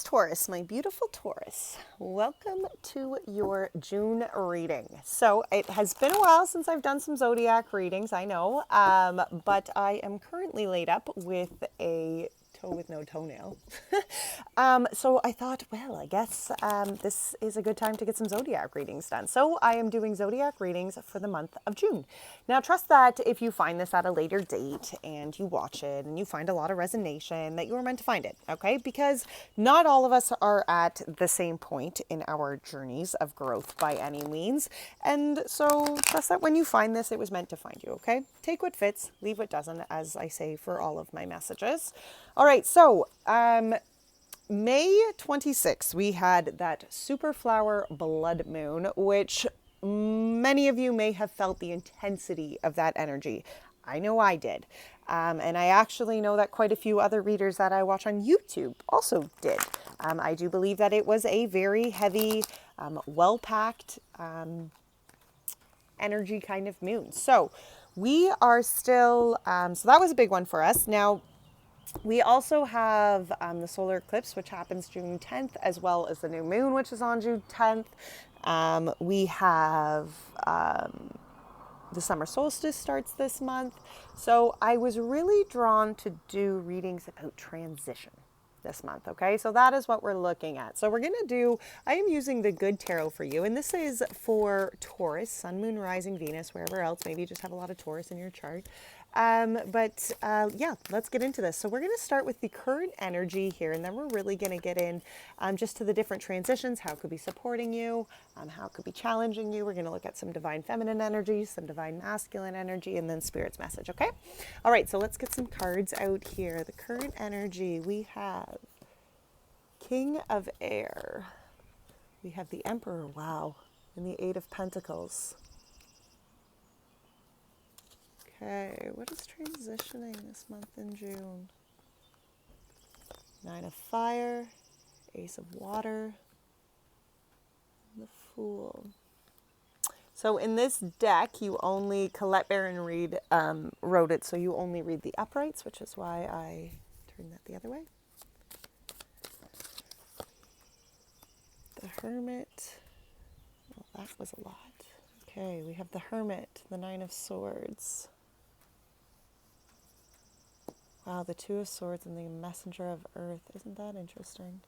Taurus, my beautiful Taurus. Welcome to your June reading. So it has been a while since I've done some zodiac readings, I know, but I am currently laid up with a toe with no toenail. So I thought, well, I guess this is a good time to get some zodiac readings done. So I am doing zodiac readings for the month of June. Now, trust that if you find this at a later date and you watch it and you find a lot of resonation, that you were meant to find it, okay? Because not all of us are at the same point in our journeys of growth by any means. And so trust that when you find this, it was meant to find you, okay? Take what fits, leave what doesn't, as I say for all of my messages. All right, so May 26th, we had that superflower blood moon, which many of you may have felt the intensity of that energy. I know I did. And I actually know that quite a few other readers that I watch on YouTube also did. I do believe that it was a very heavy, well-packed energy kind of moon. So we are still, so that was a big one for us. Now, we also have the solar eclipse, which happens June 10th, as well as the new moon, which is on June 10th. We have the summer solstice starts this month. So I was really drawn to do readings about transition this month, okay? So that is what we're looking at. So we're going to do, I am using the Good Tarot for you, and this is for Taurus, Sun, Moon, Rising, Venus, wherever else. Maybe you just have a lot of Taurus in your chart. Yeah, let's get into this. So we're going to start with the current energy here, and then we're really going to get in just to the different transitions, how it could be supporting you, how it could be challenging you. We're going to look at some divine feminine energy, some divine masculine energy, and then spirit's message, okay? All right, so let's get some cards out here. The current energy, we have King of Air. We have the Emperor, wow, and the Eight of Pentacles. Okay, what is transitioning this month in June? Nine of Fire, Ace of Water, the Fool. So in this deck, you only, Colette Baron-Reid wrote it, so you only read the uprights, which is why I turned that the other way. The Hermit, well, that was a lot. Okay, we have the Hermit, the Nine of Swords. Wow, the Two of Swords and the Messenger of Earth. Isn't that interesting?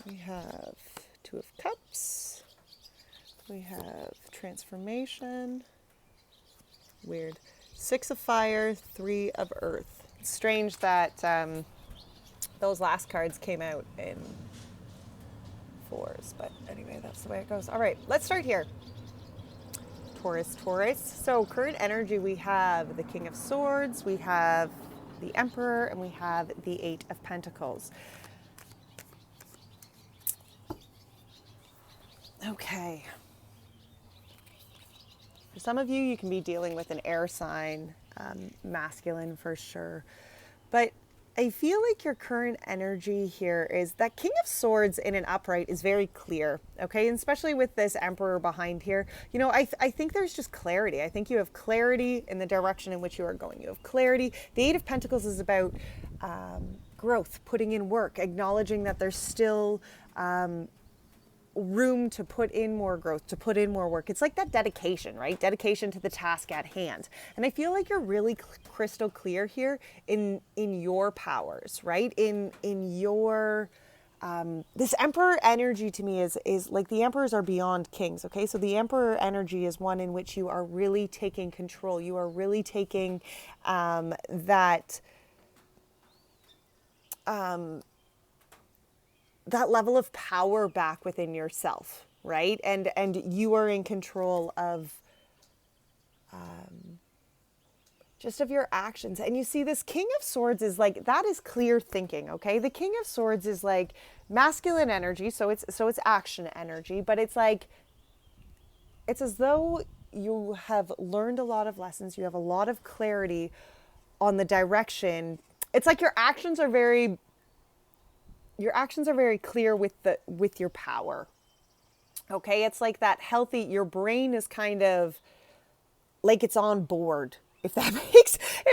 We have Two of Cups. We have Transformation. Weird. Six of Fire, Three of Earth. It's strange that those last cards came out in fours. But anyway, that's the way it goes. All right, let's start here. Taurus. So current energy, we have the King of Swords, we have the Emperor, and we have the Eight of Pentacles. Okay. For some of you, you can be dealing with an air sign, masculine for sure. But I feel like your current energy here is that King of Swords in an upright is very clear, okay? And especially with this Emperor behind here, you know, I think there's just clarity. I think you have clarity in the direction in which you are going. You have clarity. The Eight of Pentacles is about growth, putting in work, acknowledging that there's still room to put in more growth, to put in more work. It's like that dedication, right? Dedication to the task at hand. And I feel like you're really crystal clear here in your powers, right? In your this Emperor energy to me is like the Emperors are beyond kings, okay? So the Emperor energy is one in which you are really taking control. You are really taking that level of power back within yourself, right? And you are in control of just of your actions. And you see, this King of Swords is like, that is clear thinking, okay? The King of Swords is like masculine energy, so it's action energy, but it's like, it's as though you have learned a lot of lessons, you have a lot of clarity on the direction. It's like your actions are very clear with your power. Okay, it's like that healthy, your brain is kind of like it's on board if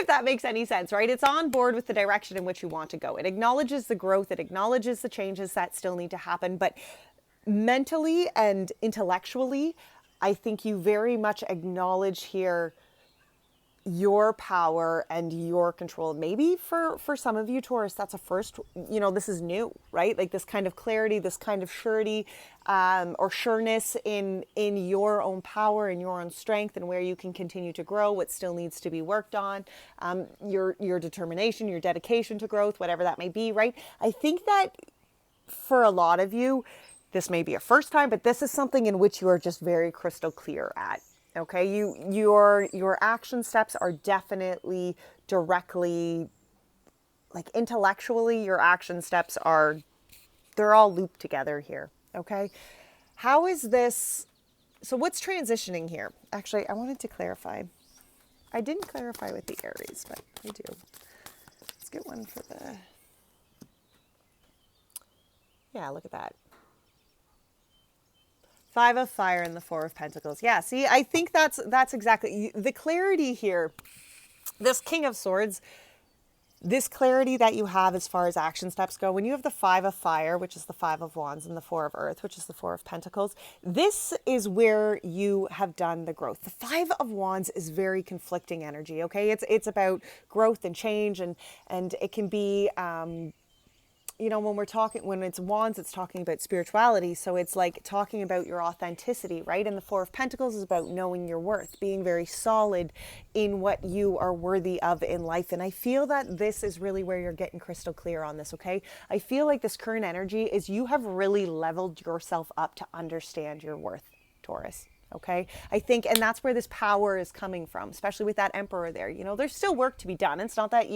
that makes any sense, right? It's on board with the direction in which you want to go. It acknowledges the growth, it acknowledges the changes that still need to happen, but mentally and intellectually, I think you very much acknowledge here your power and your control. Maybe for some of you, Taurus, that's a first, this is new, right? Like this kind of clarity, this kind of surety, or sureness in your own power and your own strength and where you can continue to grow, what still needs to be worked on, your determination, your dedication to growth, whatever that may be, right? I think that for a lot of you, this may be a first time, but this is something in which you are just very crystal clear at. Okay, your action steps are definitely directly, like intellectually, your action steps they're all looped together here. Okay, how is this? So what's transitioning here? Actually, I wanted to clarify. I didn't clarify with the Aries, but I do. Let's get one for the. Yeah, look at that. Five of Fire and the Four of Pentacles. Yeah, see, I think that's exactly the clarity here. This King of Swords, this clarity that you have as far as action steps go, when you have the Five of Fire, which is the Five of Wands, and the Four of Earth, which is the Four of Pentacles, this is where you have done the growth. The Five of Wands is very conflicting energy, okay? It's about growth and change, and it can be when it's wands, it's talking about spirituality. So it's like talking about your authenticity, right? And the Four of Pentacles is about knowing your worth, being very solid in what you are worthy of in life. And I feel that this is really where you're getting crystal clear on this, okay? I feel like this current energy is you have really leveled yourself up to understand your worth, Taurus. Okay, I think, and that's where this power is coming from, especially with that Emperor there. There's still work to be done. It's not that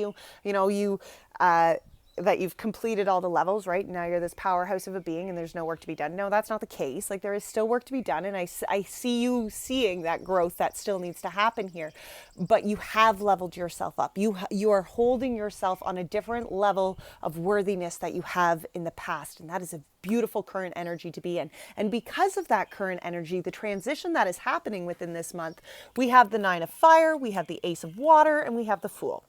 that you've completed all the levels, right? Now you're this powerhouse of a being and there's no work to be done. No, that's not the case. Like there is still work to be done. And I see you seeing that growth that still needs to happen here, but you have leveled yourself up. You are holding yourself on a different level of worthiness that you have in the past. And that is a beautiful current energy to be in. And because of that current energy, the transition that is happening within this month, we have the Nine of Fire, we have the Ace of Water, and we have the Fool.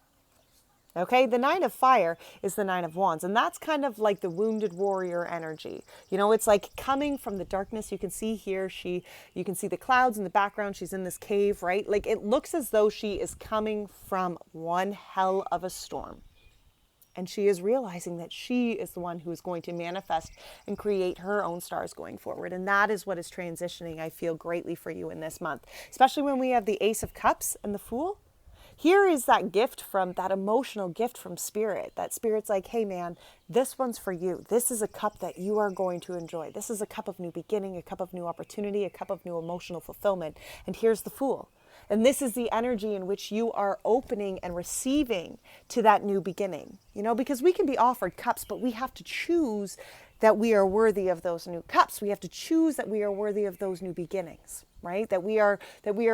Okay, the Nine of Fire is the Nine of Wands, and that's kind of like the wounded warrior energy. It's like coming from the darkness. You can see here, you can see the clouds in the background. She's in this cave, right? Like it looks as though she is coming from one hell of a storm. And she is realizing that she is the one who is going to manifest and create her own stars going forward. And that is what is transitioning, I feel, greatly for you in this month, especially when we have the Ace of Cups and the Fool. Here is that emotional gift from Spirit. That Spirit's like, hey man, this one's for you. This is a cup that you are going to enjoy. This is a cup of new beginning, a cup of new opportunity, a cup of new emotional fulfillment. And here's the Fool. And this is the energy in which you are opening and receiving to that new beginning. Because we can be offered cups, but we have to choose that we are worthy of those new cups. We have to choose that we are worthy of those new beginnings, right? That we are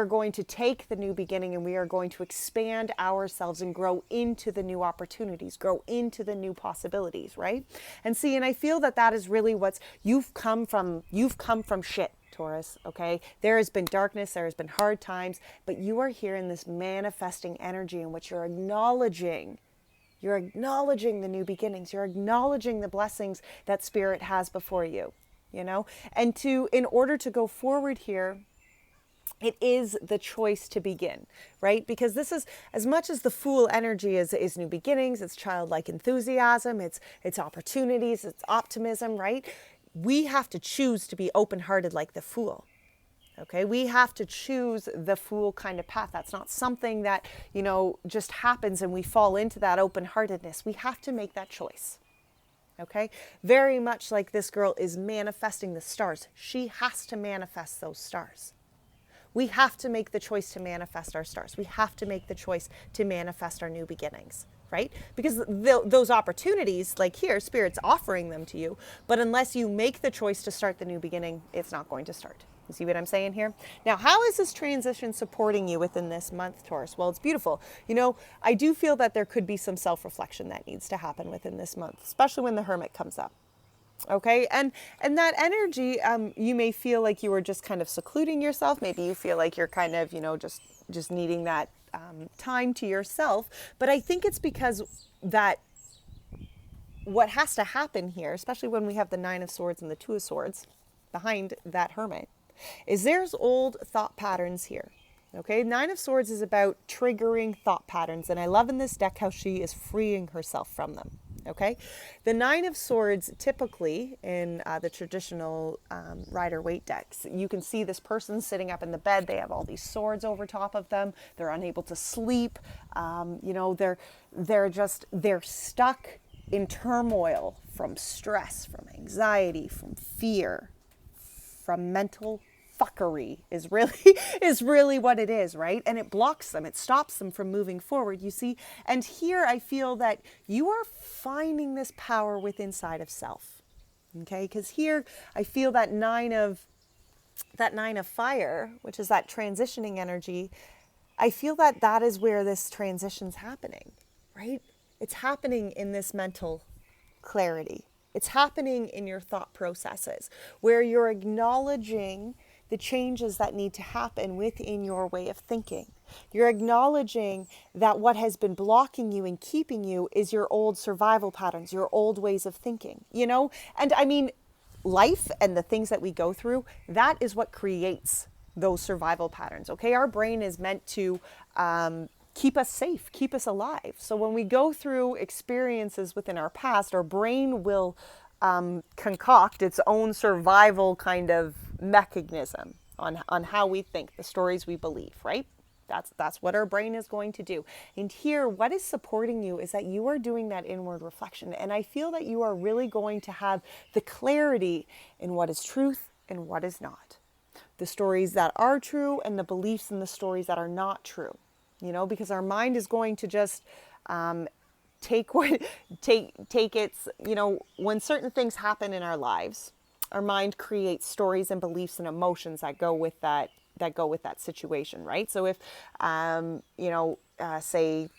going to take the new beginning and we are going to expand ourselves and grow into the new opportunities, grow into the new possibilities, right? And I feel that is really you've come from shit, Taurus, okay? There has been darkness, there has been hard times, but you are here in this manifesting energy in which you're acknowledging the new beginnings. You're acknowledging the blessings that Spirit has before you, And in order to go forward here, it is the choice to begin, right? Because this is, as much as the Fool energy is new beginnings, it's childlike enthusiasm, it's opportunities, it's optimism, right? We have to choose to be open-hearted like the Fool. Okay, we have to choose the Fool kind of path. That's not something that, just happens and we fall into that open-heartedness. We have to make that choice. Okay, very much like this girl is manifesting the stars. She has to manifest those stars. We have to make the choice to manifest our stars. We have to make the choice to manifest our new beginnings, right? Because those opportunities, like here, Spirit's offering them to you. But unless you make the choice to start the new beginning, it's not going to start. You see what I'm saying here? Now, how is this transition supporting you within this month, Taurus? Well, it's beautiful. I do feel that there could be some self-reflection that needs to happen within this month, especially when the Hermit comes up. Okay, and that energy, you may feel like you are just kind of secluding yourself. Maybe you feel like you're kind of, just needing that time to yourself. But I think it's because that what has to happen here, especially when we have the Nine of Swords and the Two of Swords behind that Hermit, is there's old thought patterns here. Okay, Nine of Swords is about triggering thought patterns, and I love in this deck how she is freeing herself from them. Okay, the Nine of Swords typically in the traditional Rider-Waite decks, you can see this person sitting up in the bed. They have all these swords over top of them. They're unable to sleep. You know, they're stuck in turmoil from stress, from anxiety, from fear, from mental fuckery is really what it is, right? And it blocks them. It stops them from moving forward, you see. And here I feel that you are finding this power within inside of self. Okay? Because here I feel that nine of fire, which is that transitioning energy. I feel that that is where this transition's happening, right? It's happening in this mental clarity. It's happening in your thought processes where you're acknowledging the changes that need to happen within your way of thinking. You're acknowledging that what has been blocking you and keeping you is your old survival patterns, your old ways of thinking, you know? And I mean, life and the things that we go through, that is what creates those survival patterns, okay? Our brain is meant to keep us safe, keep us alive. So when we go through experiences within our past, our brain will concoct its own survival kind of mechanism on how we think, the stories we believe, right? That's what our brain is going to do. And here, what is supporting you is that you are doing that inward reflection. And I feel that you are really going to have the clarity in what is truth and what is not. The stories that are true and the beliefs in the stories that are not true. You know, because our mind is going to just take its, you know, when certain things happen in our lives, our mind creates stories and beliefs and emotions that go with that situation, right? So if you know, say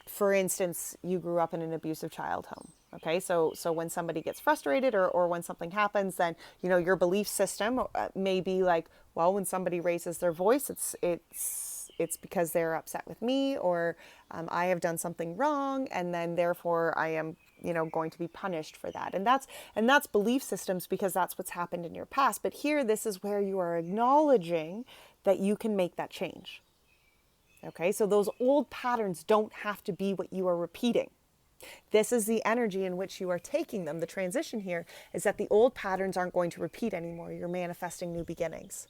for instance, you grew up in an abusive child home. Okay, so when somebody gets frustrated or when something happens, then, you know, your belief system may be like, well, when somebody raises their voice, it's because they're upset with me, or I have done something wrong, and then therefore I am, you know, going to be punished for that. And that's belief systems, because that's what's happened in your past. But here, this is where you are acknowledging that you can make that change. Okay, so those old patterns don't have to be what you are repeating. This is the energy in which you are taking them. The transition here is that the old patterns aren't going to repeat anymore. You're manifesting new beginnings.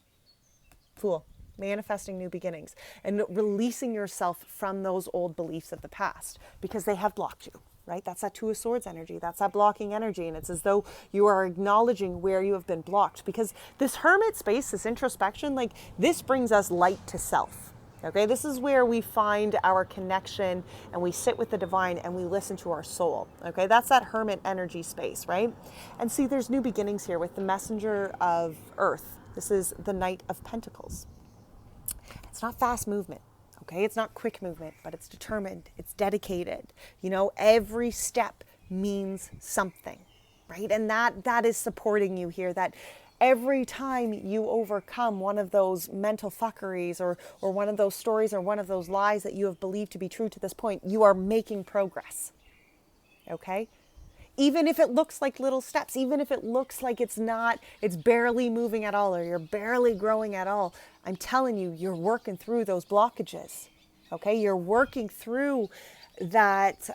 Cool. Manifesting new beginnings and releasing yourself from those old beliefs of the past, because they have blocked you, right? That's that Two of Swords energy. That's that blocking energy. And it's as though you are acknowledging where you have been blocked, because this Hermit space, this introspection, like this brings us light to self. Okay, this is where we find our connection and we sit with the divine and we listen to our soul. Okay, that's that Hermit energy space, right? And see, there's new beginnings here with the Messenger of Earth. This is the Knight of Pentacles. It's not fast movement, okay? It's not quick movement, but it's determined. It's dedicated. You know, every step means something, right? And that is supporting you here, that every time you overcome one of those mental fuckeries or one of those stories or one of those lies that you have believed to be true to this point, you are making progress, okay? Even if it looks like little steps, even if it looks like it's barely moving at all, or you're barely growing at all, I'm telling you, you're working through those blockages, okay? You're working through that,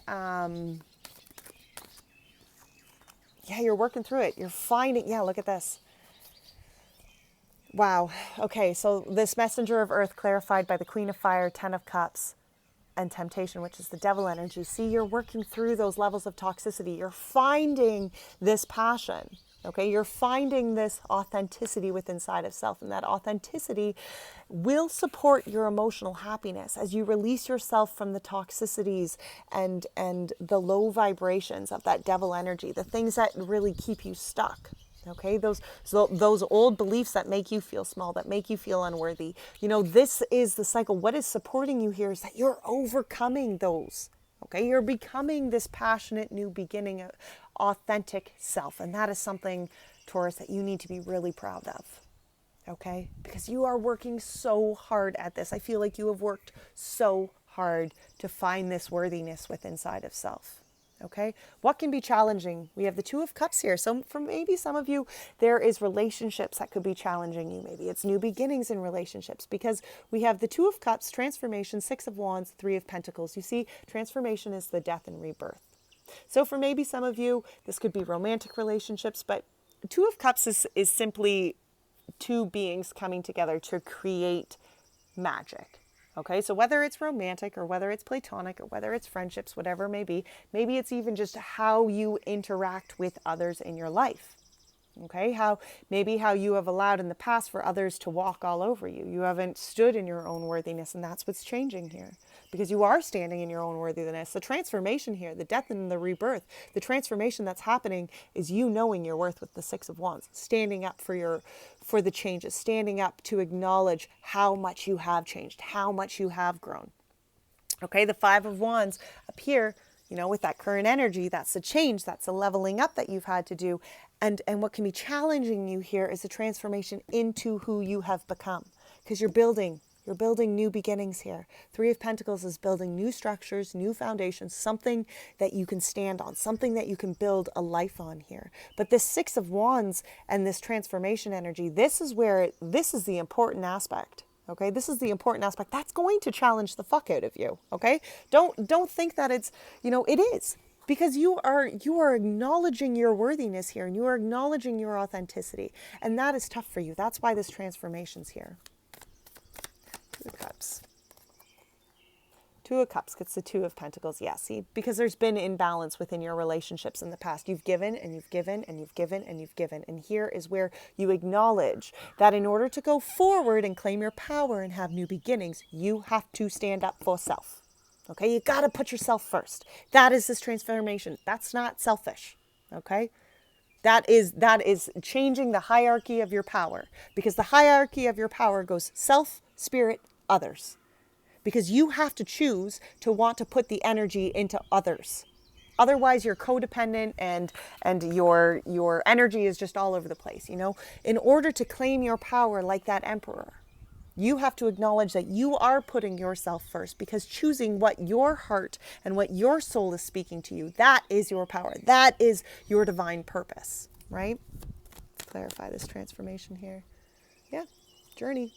you're working through it. You're finding, look at this. Wow. Okay, so this Messenger of Earth clarified by the Queen of Fire, Ten of Cups, and Temptation, which is the devil energy. See, you're working through those levels of toxicity. You're finding this passion, okay? You're finding this authenticity within inside of self, and that authenticity will support your emotional happiness as you release yourself from the toxicities and the low vibrations of that devil energy, the things that really keep you stuck. Okay, those old beliefs that make you feel small, that make you feel unworthy. You know, this is the cycle. What is supporting you here is that you're overcoming those. Okay, you're becoming this passionate new beginning, authentic self. And that is something, Taurus, that you need to be really proud of. okay? Because you are working so hard at this. I feel like you have worked so hard to find this worthiness within inside of self. Okay, what can be challenging? We have the Two of Cups here. So for maybe some of you, there is relationships that could be challenging you. Maybe it's new beginnings in relationships, because we have the Two of Cups, transformation, Six of Wands, Three of Pentacles. You see, transformation is the death and rebirth. So for maybe some of you, this could be romantic relationships, but Two of Cups is simply two beings coming together to create magic. Okay, so whether it's romantic or whether it's platonic or whether it's friendships, whatever it may be, maybe it's even just how you interact with others in your life. Okay, how you have allowed in the past for others to walk all over you. You haven't stood in your own worthiness, and that's what's changing here, because you are standing in your own worthiness. The transformation here, the death and the rebirth, the transformation that's happening is you knowing your worth with the Six of Wands, standing up for the changes, standing up to acknowledge how much you have changed, how much you have grown. Okay, the Five of Wands up here, with that current energy, that's a change, that's a leveling up that you've had to do. And what can be challenging you here is the transformation into who you have become, because you're building new beginnings here. Three of Pentacles is building new structures, new foundations, something that you can stand on, something that you can build a life on here. But this Six of Wands and this transformation energy, this is the important aspect. Okay, this is the important aspect that's going to challenge the fuck out of you. Okay, don't think that it's, it is, because you are acknowledging your worthiness here, and you are acknowledging your authenticity, and that is tough for you. That's why this transformation's here. Two of Cups. Two of Cups gets the Two of Pentacles. Yeah, see, because there's been imbalance within your relationships in the past. You've given and you've given and you've given and you've given. And here is where you acknowledge that in order to go forward and claim your power and have new beginnings, you have to stand up for self. Okay, you got to put yourself first. That is this transformation. That's not selfish. Okay, that is changing the hierarchy of your power, because the hierarchy of your power goes self, spirit, others. Because you have to choose to want to put the energy into others. Otherwise, you're codependent and your energy is just all over the place. In order to claim your power like that emperor, you have to acknowledge that you are putting yourself first, because choosing what your heart and what your soul is speaking to you, that is your power. That is your divine purpose, right? Clarify this transformation here. Yeah, journey,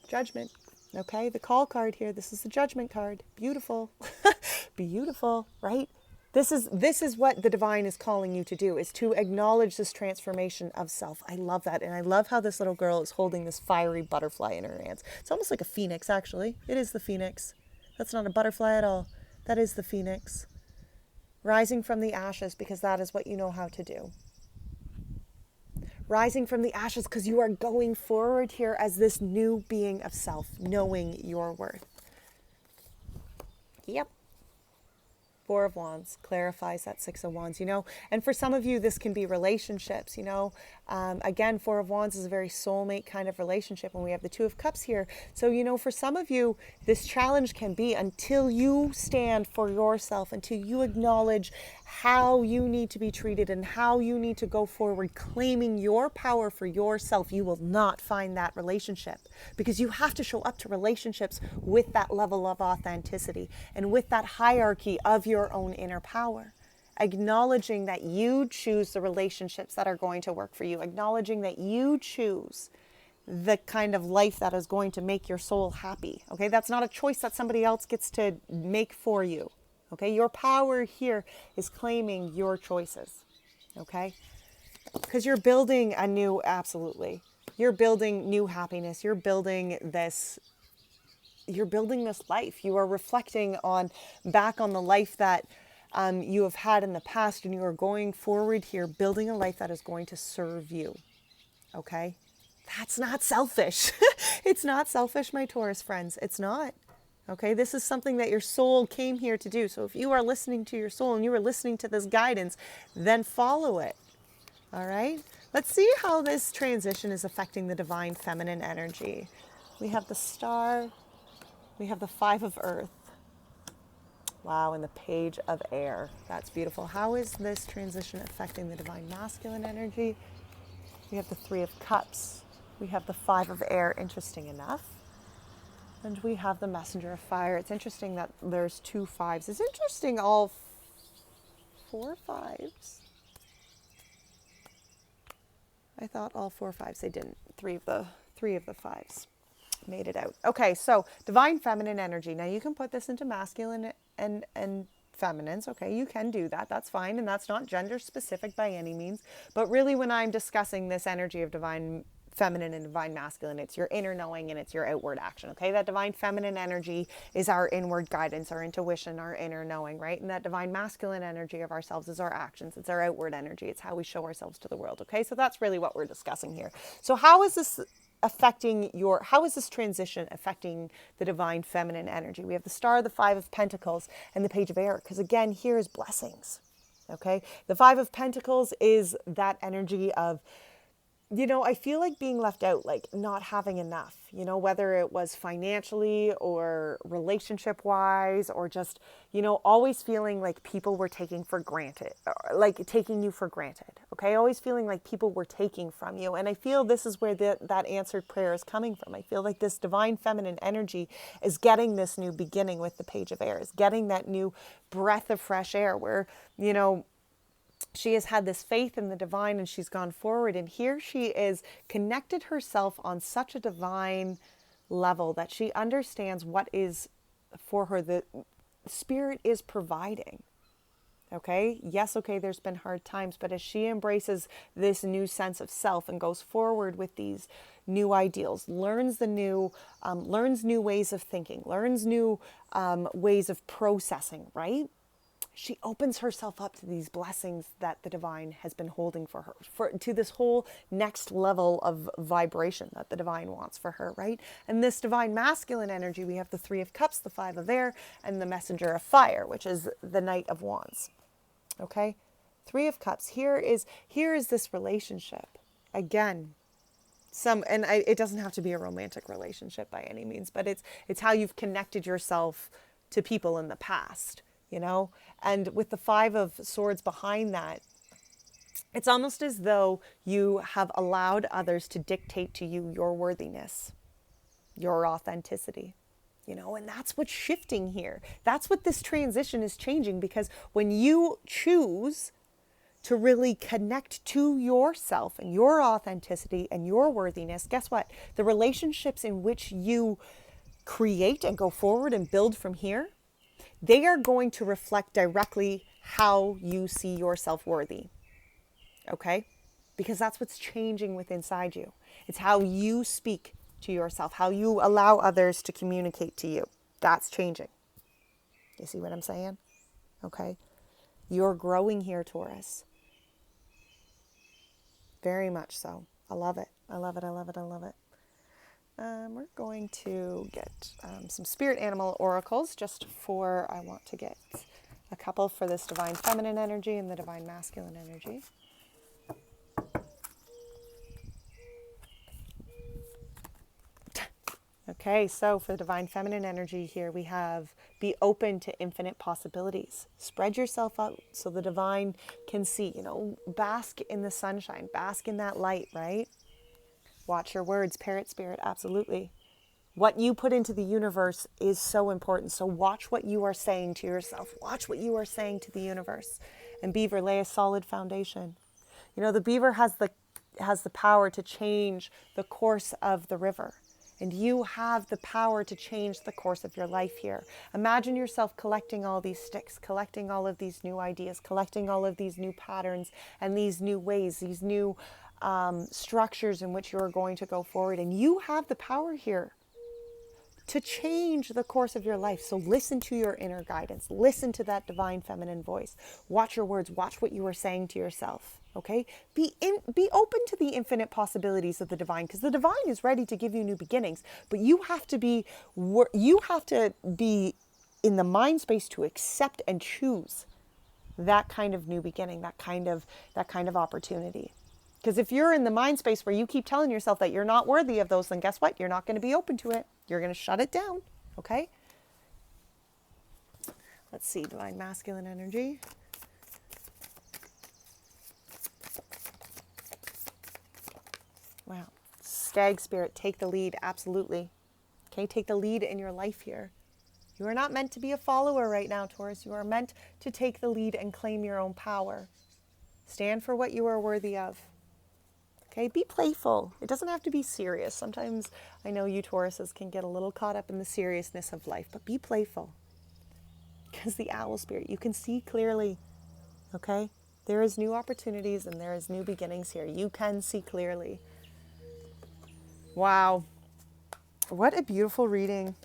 judgment. Okay, the call card here, this is the judgment card. Beautiful. Beautiful, right? This is what the divine is calling you to do, is to acknowledge this transformation of self. I love that. And I love how this little girl is holding this fiery butterfly in her hands. It's almost like a phoenix, actually. It is the phoenix. That's not a butterfly at all. That is the phoenix. Rising from the ashes, because that is what you know how to do. Rising from the ashes, because you are going forward here as this new being of self, knowing your worth. Yep. Four of Wands clarifies that Six of Wands, and for some of you, this can be relationships, again, Four of Wands is a very soulmate kind of relationship, and we have the Two of Cups here. So, for some of you, this challenge can be, until you stand for yourself, until you acknowledge how you need to be treated and how you need to go forward, claiming your power for yourself, you will not find that relationship, because you have to show up to relationships with that level of authenticity and with that hierarchy of your own inner power. Acknowledging that you choose the relationships that are going to work for you, acknowledging that you choose the kind of life that is going to make your soul happy. Okay, that's not a choice that somebody else gets to make for you. Okay, your power here is claiming your choices. Okay, because you're building you're building new happiness. You're building this life. You are reflecting back on the life that you have had in the past, and you are going forward here, building a life that is going to serve you. Okay? That's not selfish. It's not selfish, my Taurus friends. It's not. Okay? This is something that your soul came here to do. So if you are listening to your soul and you are listening to this guidance, then follow it. All right? Let's see how this transition is affecting the divine feminine energy. We have the Star. We have the Five of Earth. Wow, and the Page of Air. That's beautiful. How is this transition affecting the divine masculine energy? We have the Three of Cups. We have the Five of Air, interesting enough. And we have the Messenger of Fire. It's interesting that there's two fives. It's interesting all four fives. I thought all four fives. They didn't. Three of the fives made it out. Okay, so divine feminine energy. Now you can put this into masculine and feminines. Okay, you can do that. That's fine. And that's not gender specific by any means. But really when I'm discussing this energy of divine feminine and divine masculine, it's your inner knowing and it's your outward action. Okay, that divine feminine energy is our inward guidance, our intuition, our inner knowing, right? And that divine masculine energy of ourselves is our actions. It's our outward energy. It's how we show ourselves to the world. Okay, so that's really what we're discussing here. So how is this how is this transition affecting the divine feminine energy? We have the Star, the Five of Pentacles, and the Page of Air, because again, here is blessings. Okay, the Five of Pentacles is that energy of, I feel like being left out, like not having enough, whether it was financially or relationship wise, or just, always feeling like people were taking for granted, like taking you for granted. Okay. Always feeling like people were taking from you. And I feel this is where that answered prayer is coming from. I feel like this divine feminine energy is getting this new beginning with the Page of Air, is getting that new breath of fresh air where, she has had this faith in the divine and she's gone forward. And here she is connected herself on such a divine level that she understands what is for her. The Spirit is providing. Okay. Yes. Okay. There's been hard times, but as she embraces this new sense of self and goes forward with these new ideals, learns new ways of thinking, learns new ways of processing, right? She opens herself up to these blessings that the divine has been holding for her, to this whole next level of vibration that the divine wants for her, right? And this divine masculine energy, we have the Three of Cups, the Five of Air, and the Messenger of Fire, which is the Knight of Wands. Okay? Three of Cups. Here is this relationship. Again, it doesn't have to be a romantic relationship by any means, but it's how you've connected yourself to people in the past. And with the Five of Swords behind that, it's almost as though you have allowed others to dictate to you your worthiness, your authenticity, and that's what's shifting here. That's what this transition is changing, because when you choose to really connect to yourself and your authenticity and your worthiness, guess what? The relationships in which you create and go forward and build from here, they are going to reflect directly how you see yourself worthy. Okay? Because that's what's changing within inside you. It's how you speak to yourself, how you allow others to communicate to you. That's changing. You see what I'm saying? Okay? You're growing here, Taurus. Very much so. I love it. I love it. I love it. I love it. We're going to get some spirit animal oracles I want to get a couple for this divine feminine energy and the divine masculine energy. Okay, so for the divine feminine energy here, we have be open to infinite possibilities. Spread yourself out so the divine can see, bask in the sunshine, bask in that light, right? Watch your words, parrot spirit, absolutely. What you put into the universe is so important. So watch what you are saying to yourself. Watch what you are saying to the universe. And beaver, lay a solid foundation. The beaver has the power to change the course of the river. And you have the power to change the course of your life here. Imagine yourself collecting all these sticks, collecting all of these new ideas, collecting all of these new patterns and these new ways, these new structures in which you're going to go forward. And you have the power here to change the course of your life. So listen to your inner guidance. Listen to that divine feminine voice. Watch your words. Watch what you are saying to yourself. Okay? Be open to the infinite possibilities of the divine, because the divine is ready to give you new beginnings. But you have to be in the mind space to accept and choose that kind of new beginning, that kind of opportunity. Because if you're in the mind space where you keep telling yourself that you're not worthy of those, then guess what? You're not going to be open to it. You're going to shut it down. Okay? Let's see, divine masculine energy. Wow. Stag spirit, take the lead. Absolutely. Okay, take the lead in your life here. You are not meant to be a follower right now, Taurus. You are meant to take the lead and claim your own power. Stand for what you are worthy of. Okay, be playful. It doesn't have to be serious. Sometimes I know you Tauruses can get a little caught up in the seriousness of life, but be playful. Because the owl spirit, you can see clearly. Okay? There is new opportunities and there is new beginnings here. You can see clearly. Wow. What a beautiful reading.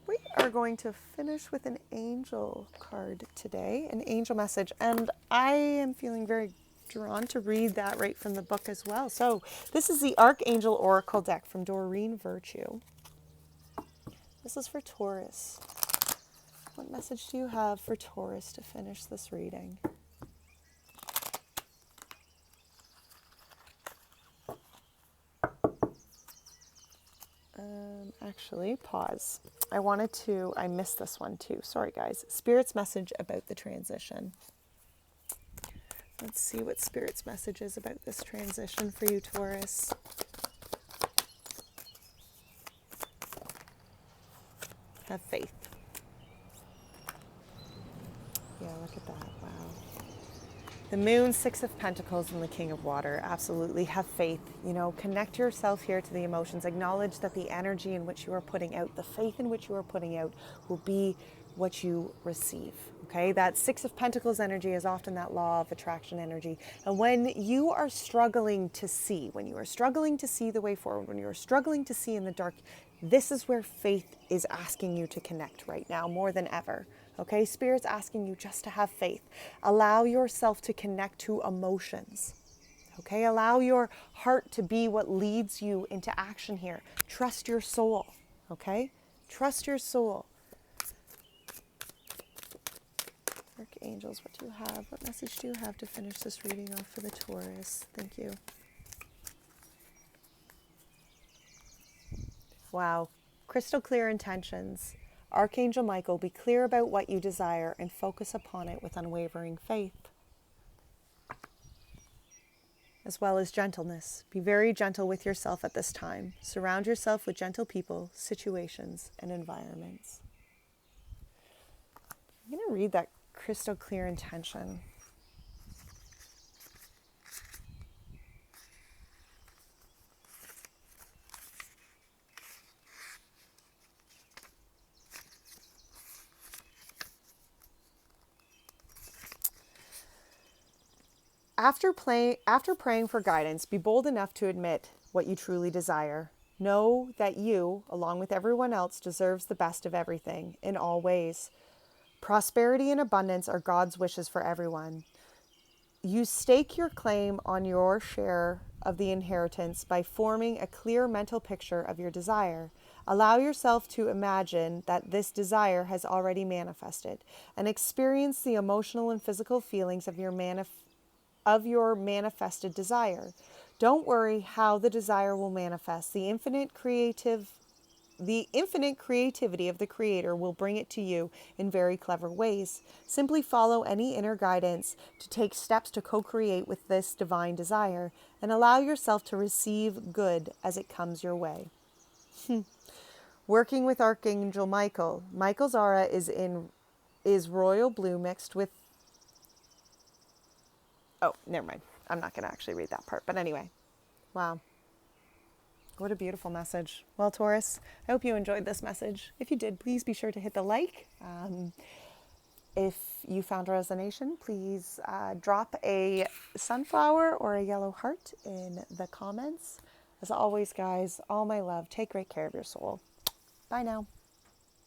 We are going to finish with an angel card today, an angel message. And I am feeling very drawn to read that right from the book as well. So this is the Archangel Oracle deck from Doreen Virtue. This is for Taurus. What message do you have for Taurus to finish this reading? Actually, pause. I missed this one too. Sorry, guys. Spirit's message about the transition. Let's see what Spirit's message is about this transition for you, Taurus. Have faith. Yeah, look at that. Wow. The moon, Six of Pentacles, and the King of Water. Absolutely. Have faith. You know, connect yourself here to the emotions. Acknowledge that the energy in which you are putting out, the faith in which you are putting out, will be what you receive. Okay? That Six of Pentacles energy is often that law of attraction energy. And when you are struggling to see, when you are struggling to see the way forward, when you are struggling to see in the dark, this is where faith is asking you to connect right now more than ever. Okay, Spirit's asking you just to have faith. Allow yourself to connect to emotions. Okay, allow your heart to be what leads you into action here. Trust your soul. Okay, trust your soul. Archangels, what do you have? What message do you have to finish this reading off for the Taurus? Thank you. Wow, crystal clear intentions. Archangel Michael, be clear about what you desire and focus upon it with unwavering faith, as well as gentleness. Be very gentle with yourself at this time. Surround yourself with gentle people, situations, and environments. I'm going to read that crystal clear intention. After praying for guidance, be bold enough to admit what you truly desire. Know that you, along with everyone else, deserves the best of everything in all ways. Prosperity and abundance are God's wishes for everyone. You stake your claim on your share of the inheritance by forming a clear mental picture of your desire. Allow yourself to imagine that this desire has already manifested and experience the emotional and physical feelings of your manifested desire. Don't worry how the desire will manifest. The infinite creativity of the Creator will bring it to you in very clever ways. Simply follow any inner guidance to take steps to co-create with this divine desire and allow yourself to receive good as it comes your way. Working with Archangel Michael. Michael's aura is royal blue mixed with... Oh, never mind. I'm not going to actually read that part. But anyway, wow. What a beautiful message. Well, Taurus, I hope you enjoyed this message. If you did, please be sure to hit the like. If you found resonation, please drop a sunflower or a yellow heart in the comments. As always, guys, all my love. Take great care of your soul. Bye now.